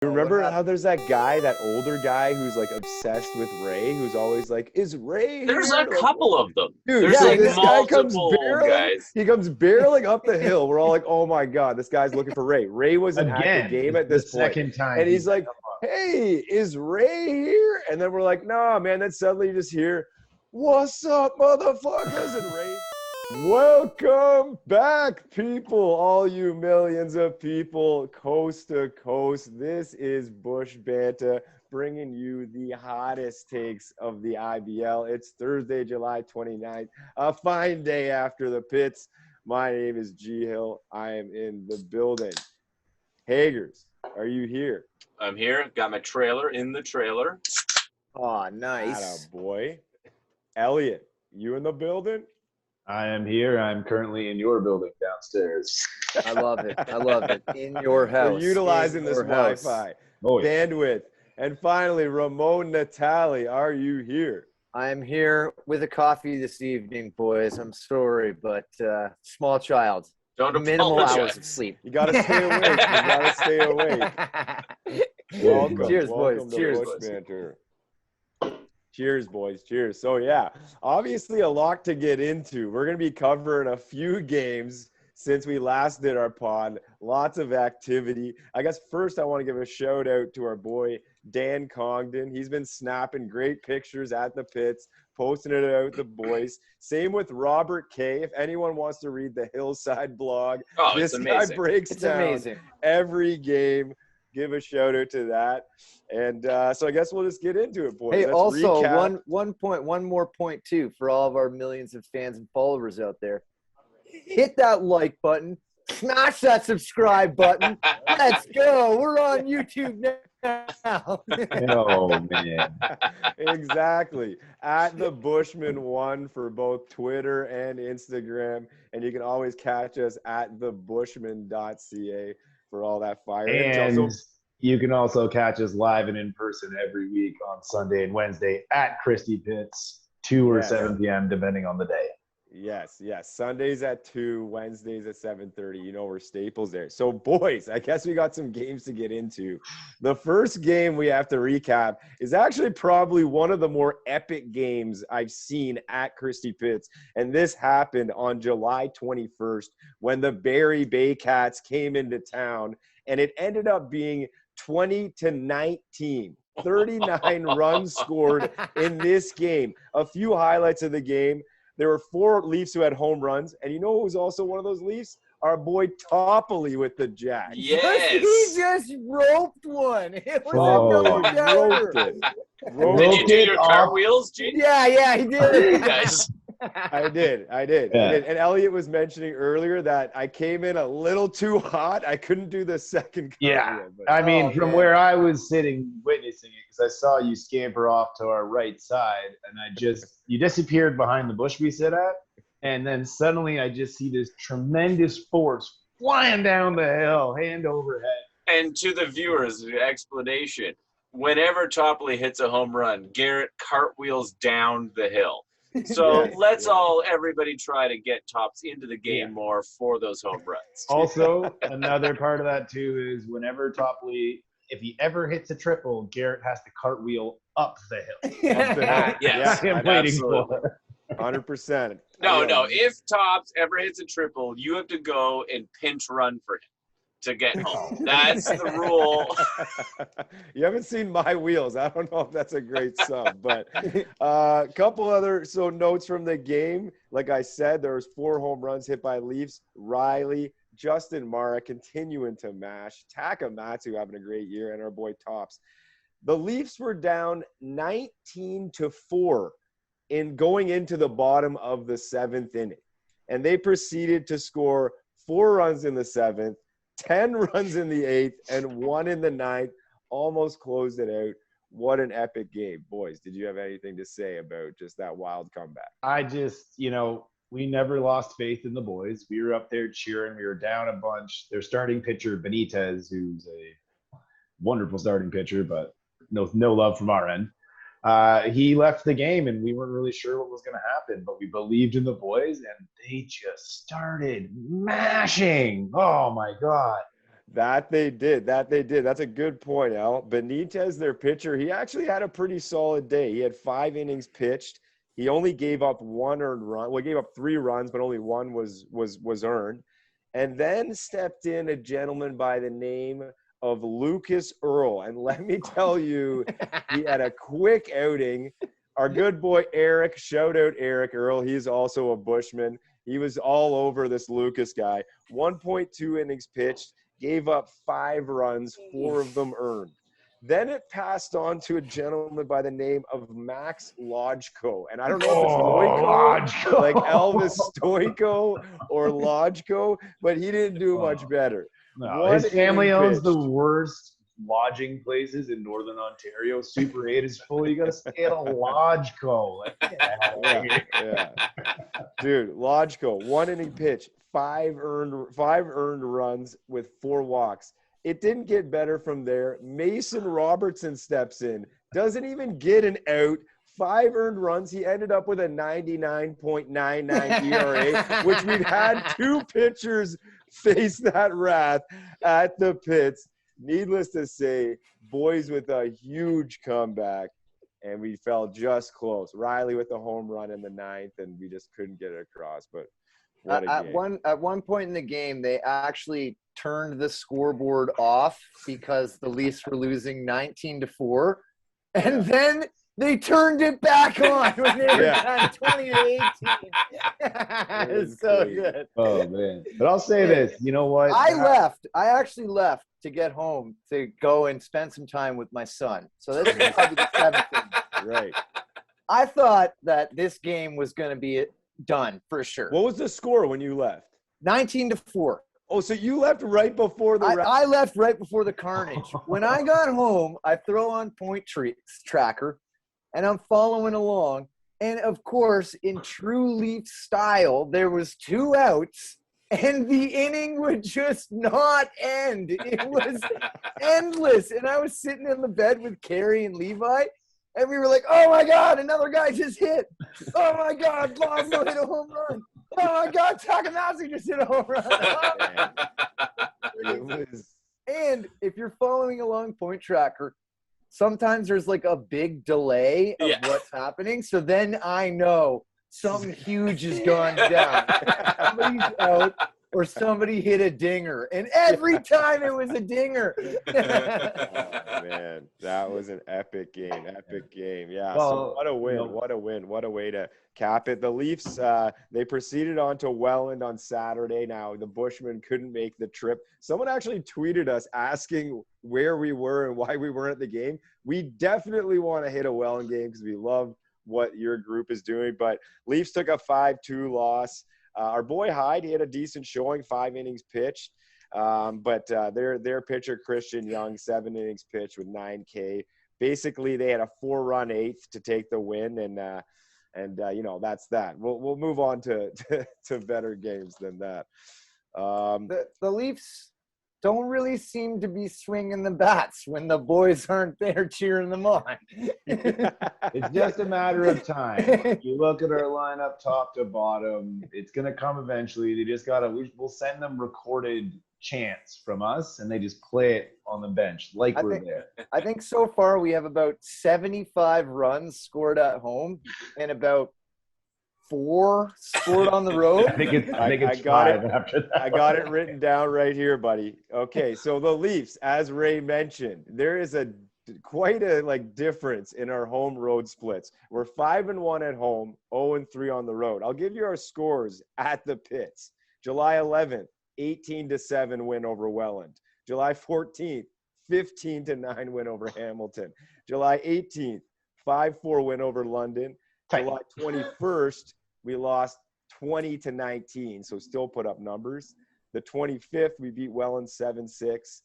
You remember how there's that guy, that older guy who's like obsessed with Ray, who's always like, "Is Ray There's here?" a couple of them. Dude, There's yeah, like this guy comes multiple barreling. guys. He comes barreling up the hill. We're all like, "Oh my god, this guy's looking for Ray." Ray wasn't at the game at this point, second time, and he's like, "Hey, is Ray here?" And then we're like, "Nah, man." Then suddenly you just hear, "What's up, motherfuckers?" And Ray. Welcome back, people, all you millions of people, coast to coast. This is Bushbanter, bringing you the hottest takes of the IBL. It's Thursday, July 29th, a fine day after the pits. My name is G Hill. I am in the building. Hagers, are you here? I'm here. Got my trailer in the trailer. Oh, nice. Attaboy. Elliot, you in the building? I am here. I'm currently in your building downstairs. I love it. I love it. In your house. We're utilizing this Wi-Fi bandwidth. And finally, Ramon Natali, are you here? I'm here with a coffee this evening, boys. I'm sorry, but small child. Don't minimal apologize. hours of sleep. You got to stay awake. You got to stay awake. Welcome. Cheers, Welcome boys. to Cheers, Bushbanter. Cheers, boys. Cheers. So, yeah, obviously a lot to get into. We're going to be covering a few games since we last did our pod. Lots of activity. I guess first I want to give a shout out to our boy, Dan Congdon. He's been snapping great pictures at the pits, posting it out the boys. Same with Robert K. If anyone wants to read the Hillside blog, this guy breaks down every game. Give a shout out to that. And so I guess we'll just get into it, boys. Hey, Let's also recap. one more point too for all of our millions of fans and followers out there. Hit that like button, smash that subscribe button. Let's go. We're on YouTube now. Oh man. Exactly. At the Bushman1 for both Twitter and Instagram. And you can always catch us at thebushman.ca for all that fire. And you can also catch us live and in person every week on Sunday and Wednesday at Christie Pits, 2 or 7 p.m. depending on the day. Yes. Sundays at 2, Wednesdays at 7:30. You know, we're staples there. So, boys, I guess we got some games to get into. The first game we have to recap is actually probably one of the more epic games I've seen at Christie Pits. And this happened on July 21st when the Barry Baycats came into town. And it ended up being 20-19. 39 runs scored in this game. A few highlights of the game. There were 4 Leafs who had home runs. And you know who was also one of those Leafs? Our boy Toppoli with the Jacks. Yes. He just roped one. It was Did you do your cartwheels, G? Yeah, he did. Nice. I did. Yeah. And Elliot was mentioning earlier that I came in a little too hot. I couldn't do the second cartwheel. Yeah. I mean, from where I was sitting witnessing it, because I saw you scamper off to our right side, and you disappeared behind the bush we sit at, and then suddenly I just see this tremendous force flying down the hill, hand over head. And to the viewers, the explanation, whenever Toppoli hits a home run, Garrett cartwheels down the hill. So everybody try to get Tops into the game more for those home runs. Also, another part of that too is whenever Toppoli, if he ever hits a triple, Garrett has to cartwheel up the hill. Yes, I'm waiting for. 100%. No. If Tops ever hits a triple, you have to go and pinch run for him to get home. That's the rule. You haven't seen my wheels. I don't know if that's a great sub, but a couple other notes from the game. Like I said, there was 4 home runs hit by Leafs. Riley, Justin Mara continuing to mash. Takamatsu having a great year, and our boy Tops. The Leafs were down 19-4 in going into the bottom of the 7th inning, and they proceeded to score 4 runs in the 7th. 10 runs in the 8th and 1 in the 9th, almost closed it out. What an epic game. Boys, did you have anything to say about just that wild comeback? I just, we never lost faith in the boys. We were up there cheering. We were down a bunch. Their starting pitcher, Benitez, who's a wonderful starting pitcher, but no love from our end. He left the game, and we weren't really sure what was going to happen, but we believed in the boys, and they just started mashing. Oh, my God. That they did. That's a good point, Al. Benitez, their pitcher, he actually had a pretty solid day. He had 5 innings pitched. He only gave up 1 earned run. Well, he gave up 3 runs, but only 1 was earned. And then stepped in a gentleman by the name of Lucas Earl. And let me tell you, he had a quick outing. Our good boy Eric, shout out Eric Earl. He's also a Bushman. He was all over this Lucas guy. 1.2 innings pitched, gave up 5 runs, 4 of them earned. Then it passed on to a gentleman by the name of Max Lodjko. And I don't know if it's Stoico, like Elvis Stoico or Lodjko, but he didn't do much better. No, his family owns the worst lodging places in Northern Ontario. Super 8 is full. You got to stay at a Lodjko. Yeah. Dude, Lodjko, 1 inning pitch, 5 earned runs with 4 walks. It didn't get better from there. Mason Robertson steps in, doesn't even get an out. 5 earned runs. He ended up with a 99.99 ERA, which we've had 2 pitchers face that wrath at the pits. Needless to say, boys with a huge comeback, and we fell just close. Riley with the home run in the 9th, and we just couldn't get it across. But what a game. At one point in the game, they actually turned the scoreboard off because the Leafs were losing 19-4, and then they turned it back on when they were down 20-18. It's so good. Oh man! But I'll say this. You know what? I actually left to get home to go and spend some time with my son. So this is probably the 7th thing. Right. I thought that this game was going to be done for sure. What was the score when you left? 19-4. Oh, so you left right before the I left right before the carnage. When I got home, I throw on Point Tracker, and I'm following along. And, of course, in true Leaf style, there was 2 outs, and the inning would just not end. It was endless. And I was sitting in the bed with Carrie and Levi, and we were like, oh, my God, another guy just hit. Oh, my God, Blasno hit a home run. Oh, my God, Takamasa just hit a home run. And if you're following along Point Tracker, sometimes there's like a big delay of what's happening. So then I know something huge has gone down. Somebody's out or somebody hit a dinger. And every time it was a dinger. Oh, man, that was an epic game. Yeah, so what a win. What a way to cap it. The Leafs, they proceeded on to Welland on Saturday. Now, the Bushmen couldn't make the trip. Someone actually tweeted us asking where we were and why we weren't at the game. We definitely want to hit a Welland game because we love what your group is doing. But Leafs took a 5-2 loss. Our boy Hyde, he had a decent showing, 5 innings pitched. But their pitcher, Christian Young, 7 innings pitched with 9 K. Basically, they had a 4-run 8th to take the win, and you know, that's that. We'll move on to better games than that. The Leafs don't really seem to be swinging the bats when the boys aren't there cheering them on. It's just a matter of time. You look at our lineup top to bottom, it's going to come eventually. They just got to – we'll send them recorded chants from us, and they just play it on the bench like we're there. I think so far we have about 75 runs scored at home and about 4 scored on the road. I think it's 5 after that. I got it written down right here, buddy. Okay, so the Leafs, as Ray mentioned, there is quite a difference in our home road splits. We're 5-1 at home, 0-3 on the road. I'll give you our scores at the pits. July 11th, 18-7 win over Welland. July 14th, 15-9 win over Hamilton. July 18th, 5-4 win over London. July 21st, we lost 20-19, so still put up numbers. The 25th, we beat Welland 7-6.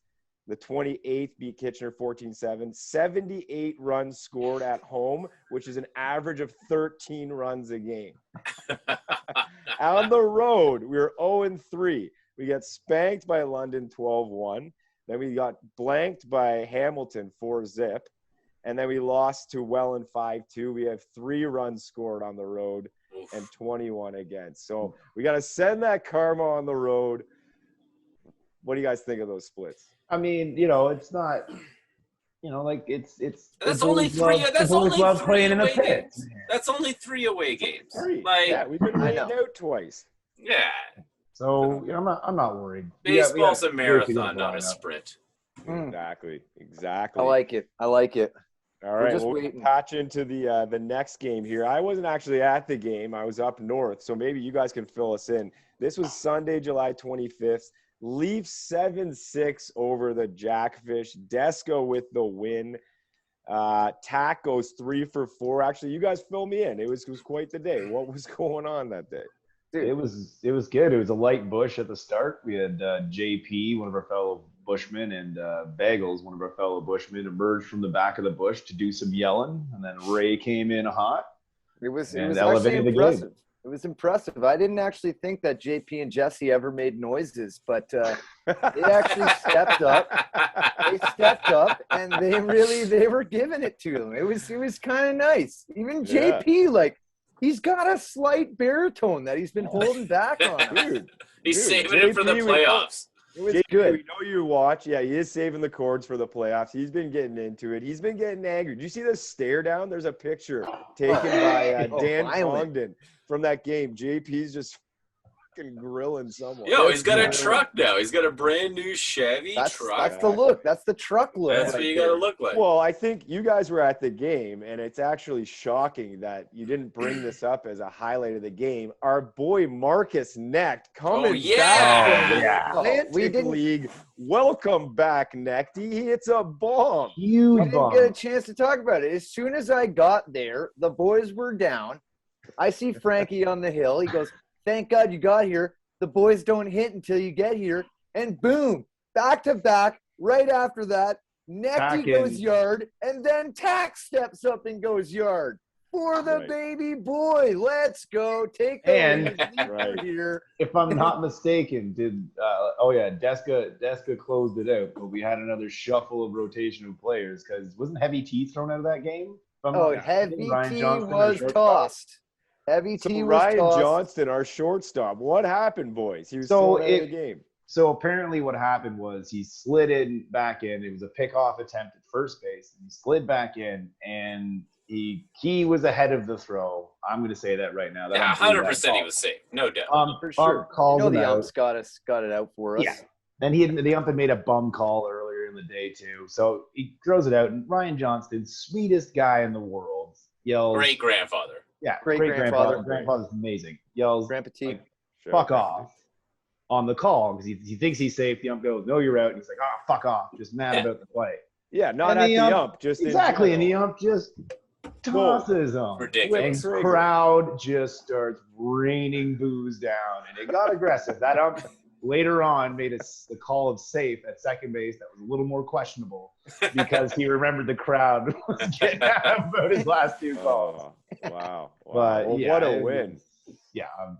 The 28th beat Kitchener 14-7. 78 runs scored at home, which is an average of 13 runs a game. On the road, we were 0-3. We got spanked by London 12-1. Then we got blanked by Hamilton 4-0. And then we lost to Welland 5-2. We have 3 runs scored on the road and 21 against. So we got to send that karma on the road. What do you guys think of those splits? I mean, you know, it's not. You know, like it's. That's the only boys three. love- That's the boys only love three playing in the away pits. games. That's only 3 away games. Right. Like, Yeah, we've been I rained know. out twice. yeah, So you know, I'm not worried. baseball's a very marathon, significant not a lineup. sprint. Exactly. I Exactly. like it. I like it. All We're right, just we'll waiting. patch into the next game here. I wasn't actually at the game. I was up north, so maybe you guys can fill us in. This was Sunday, July 25th. Leafs 7-6 over the Jackfish. Desco with the win. Tack goes 3 for 4. Actually, you guys fill me in. It was quite the day. What was going on that day? It was good. It was a light bush at the start. We had JP, one of our fellow Bushmen, and Bagels, one of our fellow Bushmen, emerged from the back of the bush to do some yelling, and then Ray came in hot. It was And actually elevated the game. impressive. It was impressive. I didn't actually think that JP and Jesse ever made noises, but they actually stepped up. They stepped up, and they were giving it to them. It was kind of nice. Even JP, like, he's got a slight baritone that he's been holding back on. Dude, He's dude, saving it for the JP, playoffs. It was JP, good. we know you watch. Yeah, he is saving the chords for the playoffs. He's been getting into it. He's been getting angry. Did you see the stare down? There's a picture taken by Dan violent. Congdon from that game. JP's just fucking grilling someone. Yo, he's got a truck now. He's got a brand new Chevy truck. That's the look. That's the truck look. That's what you got to look like. Well, I think you guys were at the game, and it's actually shocking that you didn't bring this up as a highlight of the game. Our boy Marcus Necht coming back from the Atlantic League. Welcome back, Nechty. He hits a bomb. We didn't get a chance to talk about it. As soon as I got there, the boys were down. I see Frankie on the hill. He goes, "Thank God you got here. The boys don't hit until you get here." And boom, back to back. Right after that, Nechty goes yard, and then Tack steps up and goes yard for the baby boy. Let's go. Take the lead here. If I'm not mistaken, Deska closed it out, but we had another shuffle of rotation of players because wasn't Heavy T thrown out of that game? Heavy T was tossed. Heavy T was Ryan tossed. Johnston, our shortstop. What happened, boys? He was thrown out of the game. So apparently what happened was he slid back in. It was a pickoff attempt at first base. And he slid back in, and he was ahead of the throw. I'm going to say that right now. 100% he was safe. No doubt. For sure. The ump's got it out for us. Yeah. And the ump had made a bum call earlier in the day, too. So he throws it out, and Ryan Johnston, sweetest guy in the world, yells. Great-grandfather. Yeah, great-grandfather. Grandfather's amazing. Yells, Grandpa T. like, fuck off on the call because he thinks he's safe. The ump goes, "No, you're out." And he's like, "Oh, fuck off." Just mad about the play. Yeah, not at the ump. Just exactly. And the ump just tosses him. Ridiculous. And crowd just starts raining booze down. And it got aggressive. That ump later on made the call of safe at second base that was a little more questionable because he remembered the crowd was getting out about his last two calls. Wow. But well, yeah, what a win.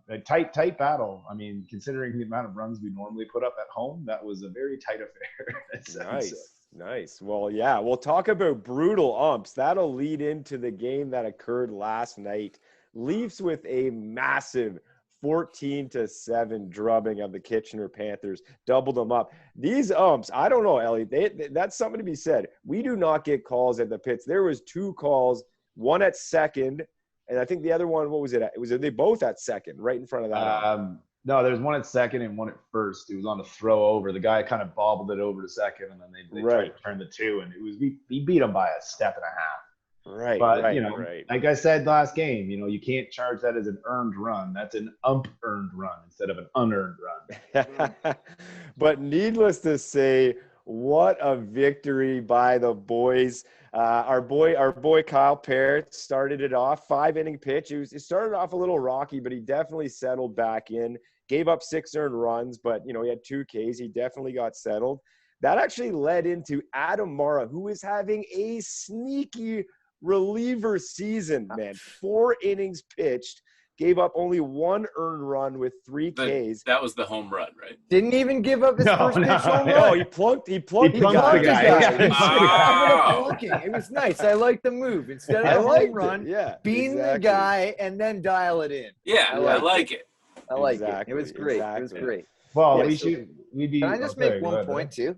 A tight battle. I mean, considering the amount of runs we normally put up at home, that was a very tight affair. Nice. Well, yeah, we'll talk about brutal umps. That'll lead into the game that occurred last night. Leafs with a massive 14-7 drubbing of the Kitchener Panthers, doubled them up. These umps, I don't know, Elliot, that's something to be said. We do not get calls at the pits. There was 2 calls, one at second, and I think the other one, what was it? They both at second, right in front of that. No, there's one at second and one at first. It was on the throw over. The guy kind of bobbled it over to second, and then they tried to turn the 2, and we beat him by a step and a half. Right. But, like I said last game, you can't charge that as an earned run. That's an ump-earned run instead of an unearned run. But needless to say, what a victory by the boys. Our boy Kyle Parrott started it off, 5-inning pitch. It started off a little rocky, but he definitely settled back in. Gave up 6 earned runs, but, he had 2 Ks. He definitely got settled. That actually led into Adam Mara, who is having a sneaky reliever season, man. 4 innings pitched, gave up only 1 earned run with 3 Ks. That was the home run, right? Didn't even give up his first pitch home run. Oh, he plunked the guy. It was nice. I like the move. Instead of a home run, being the guy and then dial it in. Yeah, I like it. I like it. It was great. It was great. Well, Yeah, we so- should. We'd be. Can I just okay, make go one ahead, point too?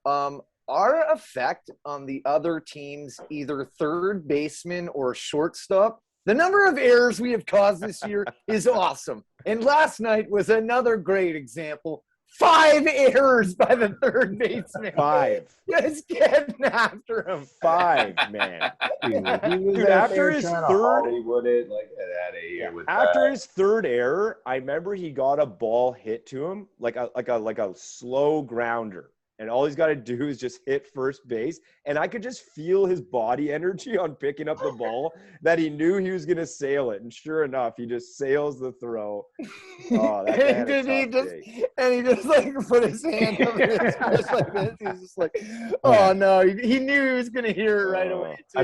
Our effect on the other team's either third baseman or shortstop, the number of errors we have caused this year is awesome. And last night was another great example. 5 errors by the third baseman. 5. Just getting after him. 5, man. Dude, he was Dude, out after there his trying to third- Hollywood it, like get out of here with After that. his third error, I remember he got a ball hit to him like a slow grounder. And all he's got to do is just hit first base. And I could just feel his body energy on picking up the ball that he knew he was going to sail it. And sure enough, he just sails the throw. Oh, that guy had a tough day. And he just like put his hand over his chest like this. He was just like, oh no, he knew he was gonna hear it right away. Too.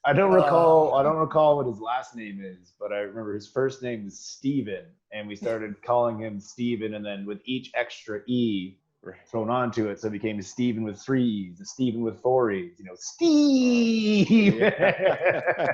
I don't recall what his last name is, but I remember his first name is Steven, and we started calling him Steven, and then with each extra E thrown onto it, so it became Steven with 3 E's, a Steven with 4 E's, Steve. Yeah.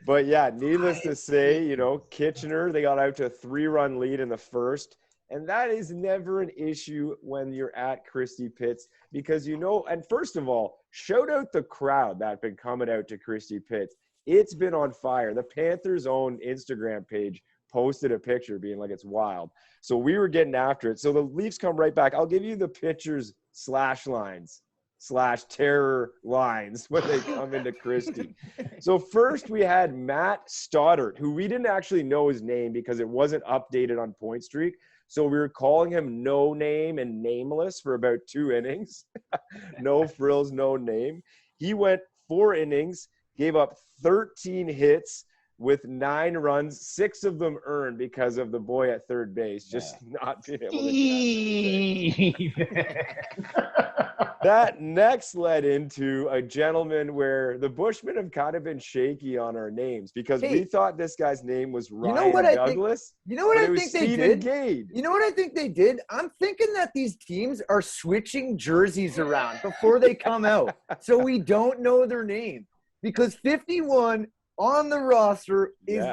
But yeah, needless to say, Kitchener, they got out to a 3-run lead in the first. And that is never an issue when you're at Christie Pitts because, and first of all, shout out the crowd that been coming out to Christie Pitts. It's been on fire. The Panthers' own Instagram page posted a picture being like, it's wild. So we were getting after it. So the Leafs come right back. I'll give you the pitchers /lines/terror lines when they come into Christie. So first we had Matt Stoddart, who we didn't actually know his name because it wasn't updated on Point Streak. So we were calling him No Name and Nameless for about 2 innings. No frills, no name. He went 4 innings, gave up 13 hits with 9 runs, 6 of them earned because of the boy at third base just not being able to. That next led into a gentleman where the Bushmen have kind of been shaky on our names because we thought this guy's name was Ryan Douglas. You know what I think they did? Gade. You know what I think they did? I'm thinking that these teams are switching jerseys around before they come out, so we don't know their name because 51 on the roster is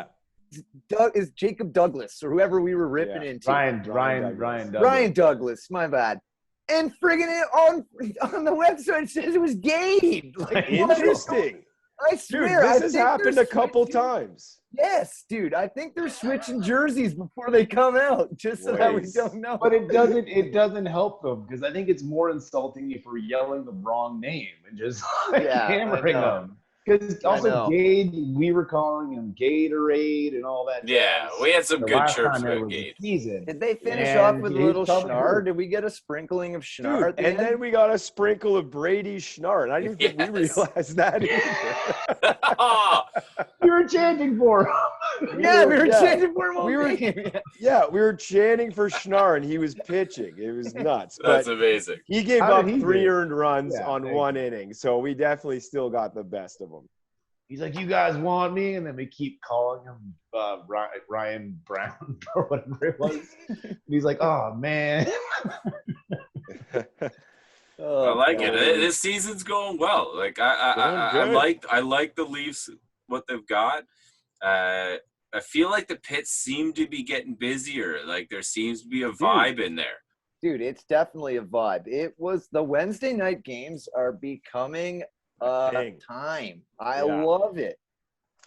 Jacob Douglas or whoever we were ripping into. Ryan Douglas. My bad. And friggin' it on the website says it was Gade. Like, interesting. I swear. Dude, this has happened a couple times. Yes, dude. I think they're switching jerseys before they come out, just so that we don't know. But it doesn't help them because I think it's more insulting if we're yelling the wrong name and just hammering them. Because also Gade, we were calling him Gatorade and all that. Yeah, we had some good chirps about Gade. Did they finish off with a little Schnarr? Did we get a sprinkling of Schnarr? Dude, then we got a sprinkle of Brady Schnarr. And I didn't think we realized that either. We were chanting for him. We were chanting for him. We were chanting for Schnarr, and he was pitching. It was nuts. That's amazing. He gave up 3 earned runs on 1 inning, so we definitely still got the best of him. He's like, you guys want me? And then we keep calling him Ryan Brown or whatever it was. And he's like, oh, man. I like it. This season's going well. Like I like the Leafs, what they've got. I feel like the Pits seem to be getting busier. Like there seems to be a vibe in there. Dude, it's definitely a vibe. It was the Wednesday night games are becoming time. I love it.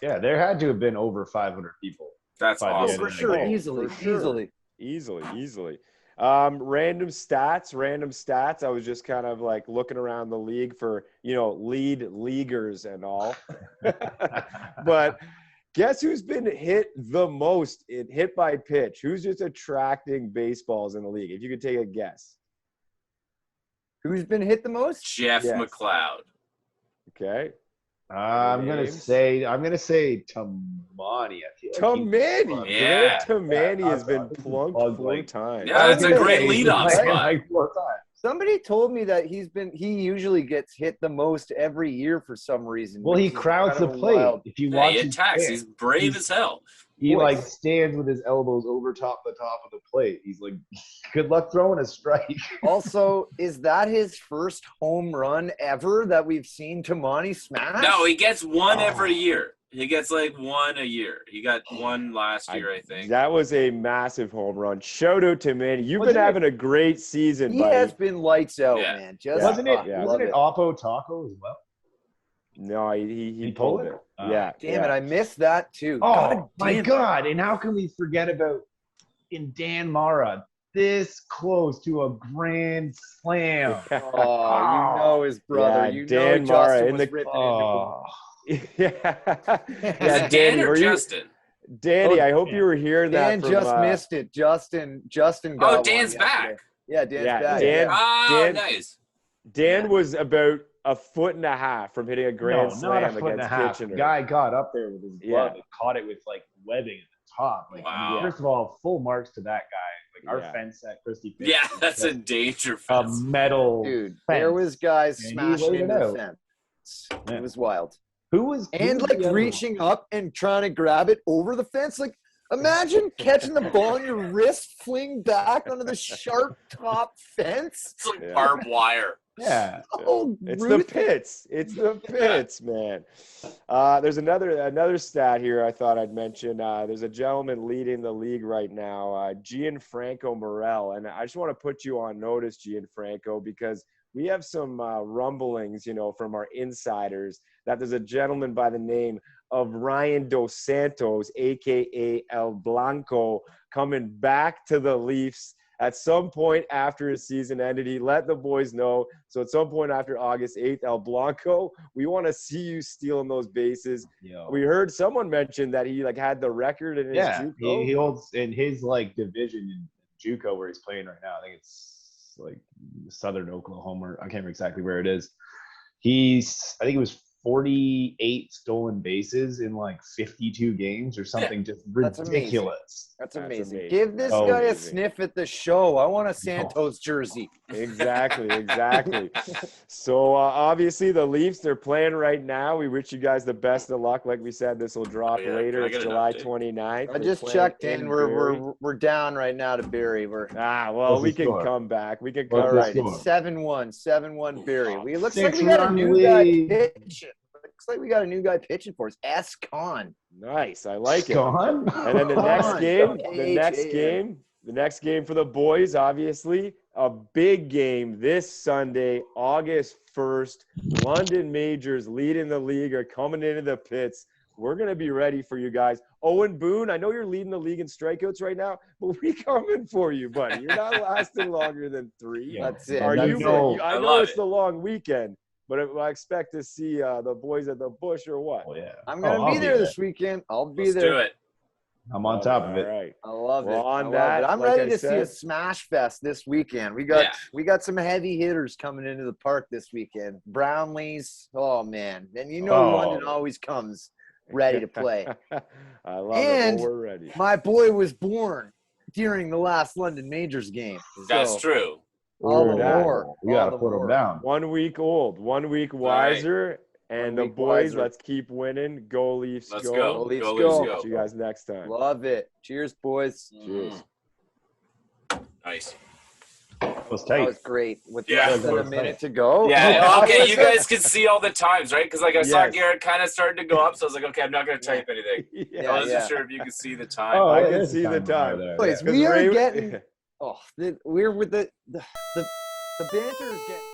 Yeah, there had to have been over 500 people. That's awesome. For sure. Easily. Random stats. I was just kind of like looking around the league for, lead leaguers and all. But guess who's been hit the most in hit by pitch? Who's just attracting baseballs in the league? If you could take a guess. Who's been hit the most? Jeff McLeod. Okay. I'm gonna say Tamani. Tamani. Yeah. Tamani has been plunked 4 times. Yeah, that's a great leadoff spot. Somebody told me that he usually gets hit the most every year for some reason. Well, he crowds the plate. If you watch, he attacks. He's brave as hell. He stands with his elbows over the top of the plate. He's like, good luck throwing a strike. Also, is that his first home run ever that we've seen Tamani smash? No, he gets one every year. He gets like one a year. He got one last year, I think. That was a massive home run. Shout out to Manny. You've Wasn't been it- having a great season, He buddy. has been lights out, Yeah. man. Just Wasn't it? Yeah. Wasn't it Oppo Taco as well? No, he He pulled pulled it. it? Yeah. damn it, I missed that too. Oh God my damn it. God! And how can we forget about in Dan Mara this close to a grand slam? Oh, you know his brother. Yeah, you Dan know Mara Justin in was the- ripping Oh, yeah. Is Yeah, it Dan or were you- Justin? Danny, Oh, I hope you were hearing into Dan that from. just missed it. Justin got Oh, one Dan's yesterday. back. Yeah, Dan's Yeah, back. Dan- yeah. Oh, Dan- nice. Dan Yeah. was about a foot and a half from hitting a grand no, slam not a foot and a against half. The Kitchener. guy got up there with his glove Yeah. and caught it with like webbing at the top. Like, I mean, Wow. first of all, full marks to that guy. Like our Yeah. fence at Christie Field Yeah, is that's a just danger a fence. metal Dude, fence. there was guys And he smashing laid it into the out. fence. Yeah. It was wild. Who was And the like other one? reaching up and trying to grab it over the fence. Like imagine catching the ball and your wrist fling back onto the sharp top fence. It's like Yeah. barbed wire. Yeah. Oh, It's Ruth. the pits. It's the pits, man. There's another stat here I thought I'd mention. There's a gentleman leading the league right now, Gianfranco Morel. And I just want to put you on notice, Gianfranco, because we have some rumblings, from our insiders that there's a gentleman by the name of Ryan Dos Santos, a.k.a. El Blanco, coming back to the Leafs at some point after his season ended. He let the boys know. So at some point after August 8th, El Blanco, we want to see you stealing those bases. Yo. We heard someone mention that he had the record in his JUCO. he holds in his division in JUCO where he's playing right now. I think it's like Southern Oklahoma. I can't remember exactly where it is. I think it was 48 stolen bases in 52 games or something. Just That's amazing. ridiculous. That's That's amazing. amazing. Give this Oh, guy a amazing. sniff at the show. I want a Santos jersey. Exactly. So obviously the Leafs, they're playing right now. We wish you guys the best of luck. Like we said, this will drop Oh, yeah. later. Can I It's get an July update? 29th. I They're just playing checked in. Barrie. We're down right now to Barrie. We're Well, What's we the can score? come back. We can What's come the back. score? it's 7-1 Barrie. We looks like Six we got a run new guy lead. pitching. Looks like we got a new guy pitching for us. S. Con. Nice. I like it. Gone? And then the next Con. game, K-H-A-N. the next game for the boys, obviously, a big game this Sunday, August 1st. London Majors leading the league are coming into the pits. We're going to be ready for you guys. Owen Boone, I know you're leading the league in strikeouts right now, but we coming for you, buddy. You're not lasting longer than 3. Yeah. That's it. Are Now you? you know- I I know love it's it. the long weekend, but I expect to see the boys at the Bush or what? Oh, yeah. I'm going to I'll be there this weekend. I'll be Let's there. do it. I'm on top of it. All right. I love Well, it. on I love that, it. I'm like ready I to see a said- smash fest this weekend. We Yeah. got some heavy hitters coming into the park this weekend. Brownlees. Oh man. And Oh. London always comes ready to play. I love And- it. Well, we're ready. My boy was born during the last London Majors game. That's So, true. all the Ooh, more. We got all to the put more. them down. 1 week old, 1 week right. wiser, and 1 the week boys, wiser. let's keep winning. Go Leafs, Let's go. go. Leafs Go, go. Leafs See you guys next time. Love it. Cheers, boys. Cheers. Nice. That was That tight. was great. With Yeah. less than a minute to go. Yeah, okay, you guys can see all the times, right? Because I saw Yes. Garrett kind of starting to go up, so I was like, okay, I'm not going to type anything. Yeah. I wasn't yeah. sure if you could see the time. Oh, I yeah, can there's a see the timer time. there. Boys, Because we are Ray- getting. Oh, we're with the banter is getting.